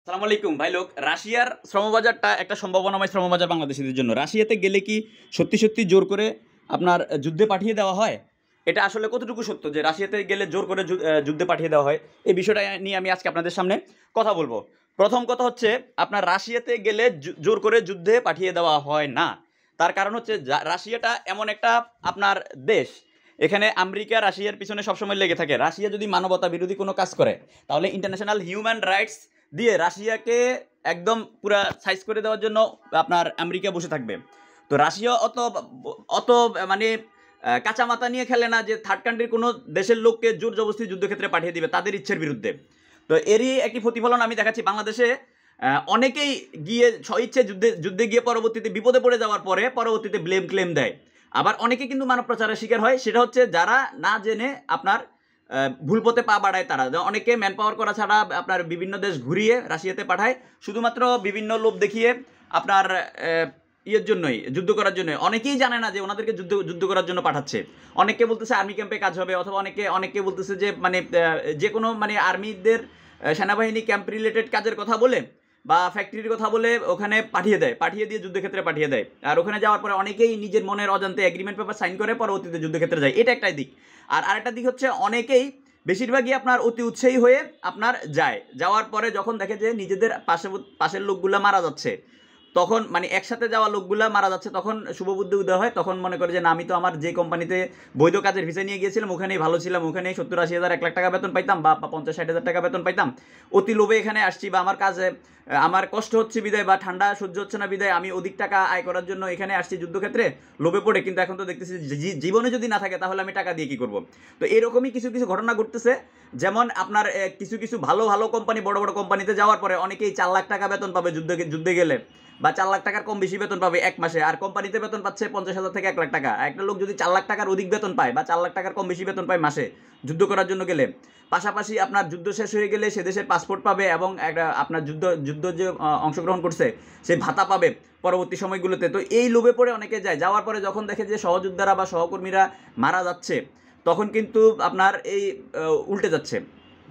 সালাম আলাইকুম ভাই লোক। রাশিয়ার শ্রমবাজারটা একটা সম্ভাবনাময় শ্রমবাজার বাংলাদেশিদের জন্য। রাশিয়াতে গেলে কি সত্যি সত্যি জোর করে আপনার যুদ্ধে পাঠিয়ে দেওয়া হয়? এটা আসলে কতটুকু সত্য যে রাশিয়াতে গেলে জোর করে যুদ্ধে পাঠিয়ে দেওয়া হয়? এই বিষয়টা নিয়ে আমি আজকে আপনাদের সামনে কথা বলবো। প্রথম কথা হচ্ছে, আপনার রাশিয়াতে গেলে জোর করে যুদ্ধে পাঠিয়ে দেওয়া হয় না। তার কারণ হচ্ছে রাশিয়াটা এমন একটা আপনার দেশ, এখানে আমেরিকা রাশিয়ার পিছনে সবসময় লেগে থাকে। রাশিয়া যদি মানবতা বিরোধী কোনো কাজ করে, তাহলে ইন্টারন্যাশনাল হিউম্যান রাইটস দিয়ে রাশিয়াকে একদম পুরা সাইজ করে দেওয়ার জন্য আপনার আমেরিকা বসে থাকবে। তো রাশিয়া অত অত মানে কাঁচা মাথা নিয়ে খেলে না যে থার্ড কান্ট্রির কোনো দেশের লোককে জোর জবরদস্তি যুদ্ধক্ষেত্রে পাঠিয়ে দিবে তাদের ইচ্ছের বিরুদ্ধে। তো এরই একটি প্রতিফলন আমি দেখাচ্ছি বাংলাদেশে। অনেকেই গিয়ে স্বইচ্ছে যুদ্ধে যুদ্ধে গিয়ে পরবর্তীতে বিপদে পড়ে যাওয়ার পরে পরবর্তীতে ব্লেম ক্লেম দেয়। আবার অনেকে কিন্তু মানব প্রচারের শিকার হয়, সেটা হচ্ছে যারা না জেনে আপনার ভুল পথে পা বাড়ায়। তারা অনেকে ম্যান পাওয়ার করা ছাড়া আপনার বিভিন্ন দেশ ঘুরিয়ে রাশিয়াতে পাঠায়, শুধুমাত্র বিভিন্ন লোভ দেখিয়ে আপনার ইয়ের জন্যই, যুদ্ধ করার জন্য। অনেকেই জানে না যে ওনাদেরকে যুদ্ধ করার জন্য পাঠাচ্ছে। অনেকে বলতেছে আর্মি ক্যাম্পে কাজ হবে, অথবা অনেকে বলতেছে যে মানে যে কোনো মানে আর্মিদের সেনাবাহিনী ক্যাম্প রিলেটেড কাজের কথা বলে বা ফ্যাক্টরির কথা বলে ওখানে পাঠিয়ে দিয়ে যুদ্ধক্ষেত্রে পাঠিয়ে দেয়। আর ওখানে যাওয়ার পরে অনেকেই নিজের মনের অজান্তে এগ্রিমেন্ট পেপার সাইন করে পরবর্তীতে যুদ্ধক্ষেত্রে যায়। এটা একটা দিক। আর আরেকটা দিক হচ্ছে, অনেকেই বেশিরভাগই আপনার অতি উৎসাহী হয়ে আপনার যাওয়ার পরে যখন দেখে যে নিজেদের পাশের লোকগুলা মারা যাচ্ছে, তখন মানে একসাথে যাওয়া লোকগুলা মারা যাচ্ছে, তখন শুভবুদ্ধি উদয় হয়। তখন মনে করে যে না, আমি তো আমার যে কোম্পানিতে বৈধ কাজের ভিসা নিয়ে গিয়েছিলাম ওখানেই ভালো ছিলাম, ওখানেই 70-80 হাজার 1 লাখ টাকা বেতন পাইতাম বা 50-60 হাজার টাকা বেতন পাইতাম। অতি লোভে এখানে আসছি, বা আমার কাজে আমার কষ্ট হচ্ছে বিদায় বা ঠান্ডা সহ্য হচ্ছে না বিদায় আমি অধিক টাকা আয় করার জন্য এখানে আসছি যুদ্ধক্ষেত্রে লোভে পড়ে। কিন্তু এখন তো দেখতেছি জীবনে যদি না থাকে তাহলে আমি টাকা দিয়ে কি করব। তো এরকমই কিছু কিছু ঘটনা ঘটতেছে। যেমন আপনার কিছু কিছু ভালো ভালো কোম্পানি, বড় বড় কোম্পানিতে যাওয়ার পরে অনেকেই 4 লাখ টাকা বেতন পাবে যুদ্ধে গেলে, বা 4 লাখ টাকার কম বেশি বেতন পাবে এক মাসে। আর কোম্পানিতে বেতন পাচ্ছে 50 হাজার থেকে 1 লাখ টাকা। একটা লোক যদি 4 লাখ টাকার অধিক বেতন পায় বা 4 লাখ টাকার কম বেশি বেতন পায় মাসে যুদ্ধ করার জন্য গেলে, পাশাপাশি আপনার যুদ্ধ শেষ হয়ে গেলে সে দেশের পাসপোর্ট পাবে এবং একটা আপনার যুদ্ধ যে অংশগ্রহণ করছে সে ভাতা পাবে পরবর্তী সময়গুলোতে। তো এই লোভে পড়ে অনেকে যায়। যাওয়ার পরে যখন দেখে যে সহযোদ্ধারা বা সহকর্মীরা মারা যাচ্ছে, তখন কিন্তু আপনার এই উল্টে যাচ্ছে।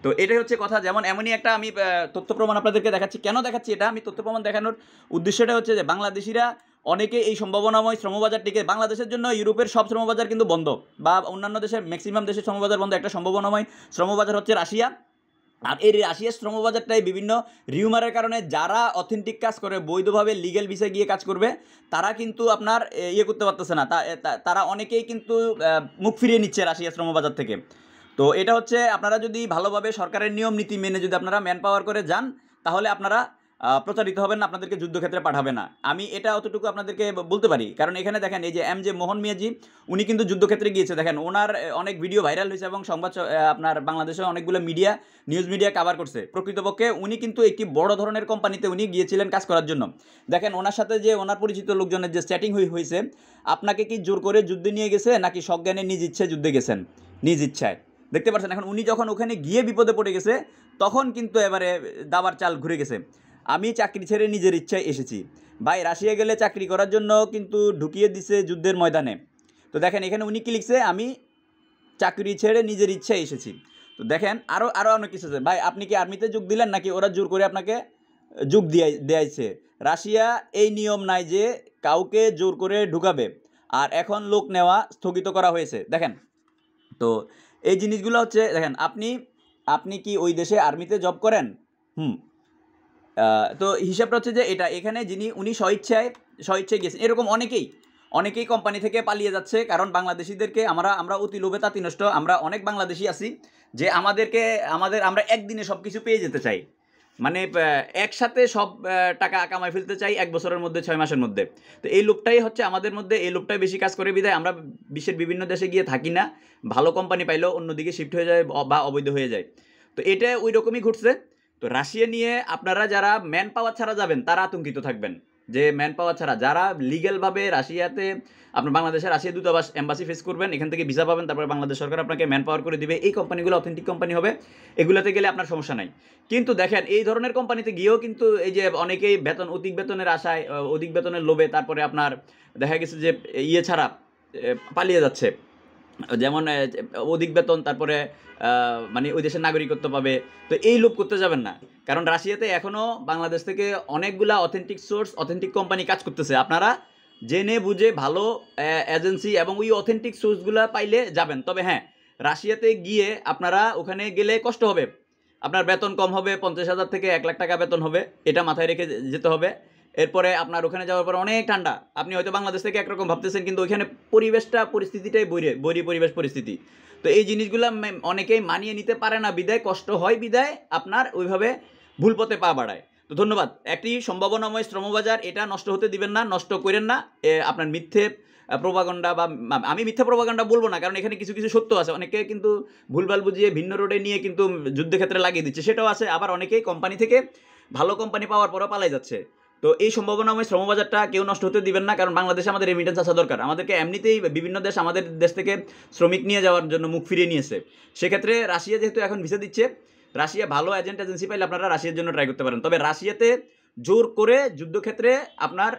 তো এটাই হচ্ছে কথা। যেমন এমনই একটা আমি তথ্য প্রমাণ আপনাদেরকে দেখাচ্ছি। কেন দেখাচ্ছি এটা? আমি তথ্য প্রমাণ দেখানোর উদ্দেশ্যটা হচ্ছে যে বাংলাদেশিরা অনেকে এই সম্ভাবনাময় শ্রমবাজারটিকে, বাংলাদেশের জন্য ইউরোপের সব শ্রমবাজার কিন্তু বন্ধ, বা অন্যান্য দেশের ম্যাক্সিমাম দেশের শ্রমবাজার বন্ধ। একটা সম্ভাবনাময় শ্রমবাজার হচ্ছে রাশিয়া। আর এই রাশিয়ার শ্রমবাজারটাই বিভিন্ন রিউমারের কারণে যারা অথেন্টিক কাজ করে, বৈধভাবে লিগ্যাল ভিসায় গিয়ে কাজ করবে, তারা কিন্তু আপনার ইয়ে করতে পারতেছে না। তারা অনেকেই কিন্তু মুখ ফিরিয়ে নিচ্ছে রাশিয়া শ্রমবাজার থেকে। তো এটা হচ্ছে, আপনারা যদি ভালোভাবে সরকারের নিয়ম নীতি মেনে যদি আপনারা ম্যান পাওয়ার করে যান, তাহলে আপনারা প্রতারিত হবেন না, আপনাদেরকে যুদ্ধক্ষেত্রে পাঠাবে না। আমি এটা অতটুকু আপনাদেরকে বলতে পারি। কারণ এখানে দেখেন, এই যে জে মোহন মিয়াজি, উনি কিন্তু যুদ্ধক্ষেত্রে গিয়েছে। দেখেন ওনার অনেক ভিডিও ভাইরাল হয়েছে এবং সংবাদ আপনার বাংলাদেশে অনেকগুলো নিউজ মিডিয়া কভার করছে। প্রকৃতপক্ষে উনি কিন্তু একটি বড় ধরনের কোম্পানিতে উনি গিয়েছিলেন কাজ করার জন্য। দেখেন ওনার সাথে যে ওনার পরিচিত লোকজনের যে চ্যাটিং হয়েছে, আপনাকে কি জোর করে যুদ্ধে নিয়ে গেছে নাকি সজ্ঞানে নিজ ইচ্ছায় যুদ্ধে গেছেন? নিজ ইচ্ছায়। দেখতে পাচ্ছেন এখন উনি যখন ওখানে গিয়ে বিপদে পড়ে গেছে, তখন কিন্তু এবারে দাবার চাল ঘুরে গেছে। আমি চাকরি ছেড়ে নিজের ইচ্ছায় এসেছি। ভাই, রাশিয়া গেলে চাকরি করার জন্য কিন্তু ঢুকিয়ে দিছে যুদ্ধের ময়দানে। তো দেখেন এখানে উনি কি লিখছে, আমি চাকরি ছেড়ে নিজের ইচ্ছায় এসেছি। তো দেখেন আরও অনেক কিছু আছে। ভাই, আপনি কি আর্মিতে যোগ দিলেন নাকি ওরা জোর করে আপনাকে যোগ দেয়াইছে? রাশিয়া এই নিয়ম নাই যে কাউকে জোর করে ঢুকাবে। আর এখন লোক নেওয়া স্থগিত করা হয়েছে। দেখেন, তো এই জিনিসগুলো হচ্ছে, দেখেন আপনি কি ওই দেশে আর্মিতে জব করেন? তো হিসাবটা হচ্ছে যে এটা, এখানে উনি স্বইচ্ছায় গেছেন। এরকম অনেকেই কোম্পানি থেকে পালিয়ে যাচ্ছে। কারণ বাংলাদেশিদেরকে আমরা অতি লোভে তাঁতি নষ্ট। আমরা অনেক বাংলাদেশি আছি যে আমরা একদিনে সব কিছু পেয়ে যেতে চাই। মানে একসাথে সব টাকা কামাই ফেলতে চাই 1 বছরের মধ্যে, 6 মাসের মধ্যে। তো এই লোভটাই হচ্ছে আমাদের মধ্যে, এই লোভটাই বেশি কাজ করে বিধায় আমরা বিশ্বের বিভিন্ন দেশে গিয়ে থাকি না। ভালো কোম্পানি পাইলেও অন্যদিকে শিফট হয়ে যায় বা অবৈধ হয়ে যায়। তো এটা ওই রকমই ঘটছে। তো রাশিয়া নিয়ে আপনারা যারা ম্যান পাওয়ার ছাড়া যাবেন তারা আতঙ্কিত থাকবেন, যে ম্যান পাওয়ার ছাড়া যারা লিগ্যালভাবে রাশিয়াতে, আপনার বাংলাদেশের রাশিয়া দূতাবাস এম্বাসি ফেস করবেন, এখান থেকে ভিসা পাবেন, তারপরে বাংলাদেশ সরকার আপনাকে ম্যান পাওয়ার করে দিবে। এই কোম্পানিগুলো অথেন্টিক কোম্পানি হবে, এগুলোতে গেলে আপনার সমস্যা নাই। কিন্তু দেখেন এই ধরনের কোম্পানিতে গিয়েও কিন্তু এই যে অনেকেই অধিক বেতনের আশায়, অধিক বেতনের লোভে তারপরে আপনার দেখা গেছে যে ইয়ে ছাড়া পালিয়ে যাচ্ছে। যেমন অধিক বেতন, তারপরে মানে ওই দেশের নাগরিকত্ব পাবে। তো এই লোভ করতে যাবেন না, কারণ রাশিয়াতে এখনও বাংলাদেশ থেকে অনেকগুলা অথেন্টিক সোর্স, অথেন্টিক কোম্পানি কাজ করতেছে। আপনারা জেনে বুঝে ভালো এজেন্সি এবং ওই অথেন্টিক সোর্সগুলা পাইলে যাবেন। তবে হ্যাঁ, রাশিয়াতে গিয়ে আপনারা ওখানে গেলে কষ্ট হবে, আপনার বেতন কম হবে, 50,000 থেকে 1 লাখ টাকা বেতন হবে, এটা মাথায় রেখে যেতে হবে। এরপরে আপনার ওখানে যাওয়ার পর অনেক ঠান্ডা, আপনি হয়তো বাংলাদেশ থেকে একরকম ভাবতেছেন, কিন্তু ওইখানে পরিস্থিতিটাই বৈরী পরিবেশ পরিস্থিতি। তো এই জিনিসগুলো অনেকেই মানিয়ে নিতে পারে না, বিদায় কষ্ট হয়, বিদায় আপনার ওইভাবে ভুল পথে পা বাড়ায়। তো ধন্যবাদ। একটি সম্ভাবনাময় শ্রমবাজার, এটা নষ্ট হতে দিবেন না, নষ্ট করেন না। আপনার মিথ্যে প্রোপাগান্ডা, বা আমি মিথ্যা প্রোপাগান্ডা বলবো না, কারণ এখানে কিছু কিছু সত্য আছে। অনেকে কিন্তু ভুলভাল বুঝিয়ে ভিন্ন রোডে নিয়ে কিন্তু যুদ্ধক্ষেত্রে লাগিয়ে দিচ্ছে, সেটাও আছে। আবার অনেকেই কোম্পানি থেকে ভালো কোম্পানি পাওয়ার পরও পালাই যাচ্ছে। তো এই সম্ভাবনাময় শ্রমবাজারটা কেউ নষ্ট হতে দিবেন না, কারণ বাংলাদেশে আমাদের রেমিটেন্স আসা দরকার। আমাদেরকে এমনিতেই বিভিন্ন দেশ আমাদের দেশ থেকে শ্রমিক নিয়ে যাওয়ার জন্য মুখ ফিরিয়ে নিয়েছে। সেক্ষেত্রে রাশিয়া যেহেতু এখন ভিসা দিচ্ছে, রাশিয়া ভালো এজেন্সি পাইলে আপনারা রাশিয়ার জন্য ট্রাই করতে পারেন। তবে রাশিয়াতে জোর করে যুদ্ধক্ষেত্রে আপনার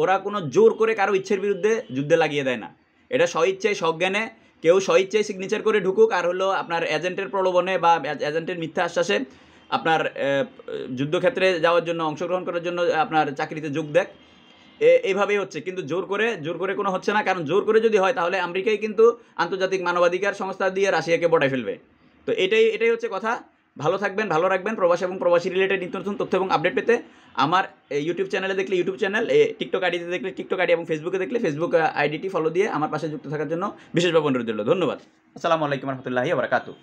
ওরা কোনো জোর করে কারো ইচ্ছের বিরুদ্ধে যুদ্ধে লাগিয়ে দেয় না। এটা স্বইচ্ছায় সজ্ঞানে কেউ স্বইচ্ছায় সিগনেচার করে ঢুকুক, আর হলো আপনার এজেন্টের প্রলোভনে বা এজেন্টের মিথ্যা আশ্বাসে আপনার যুদ্ধক্ষেত্রে যাওয়ার জন্য, অংশগ্রহণ করার জন্য আপনার চাকরিতে যোগ দেয়, এইভাবেই হচ্ছে। কিন্তু জোর করে কোনো হচ্ছে না, কারণ জোর করে যদি হয় তাহলে আমেরিকাই কিন্তু আন্তর্জাতিক মানবাধিকার সংস্থা দিয়ে রাশিয়াকে বটায় ফেলবে। তো এটাই হচ্ছে কথা। ভালো থাকবেন, ভালো রাখবেন। প্রবাসী এবং প্রবাসী রিলেটেড নিত্য নতুন তথ্য এবং আপডেট পেতে আমার ইউটিউব চ্যানেলে দেখলে ইউটিউব চ্যানেল, টিকটক আইডিতে দেখলে টিকটক আইডি, এবং ফেসবুকে দেখলে ফেসবুক আইডিটি ফলো দিয়ে আমার পাশে যুক্ত থাকার জন্য বিশেষভাবে অনুরোধ রইল। ধন্যবাদ। আসসালামু আলাইকুম রহমতুল্লাহি ওয়া বারাকাতুহু।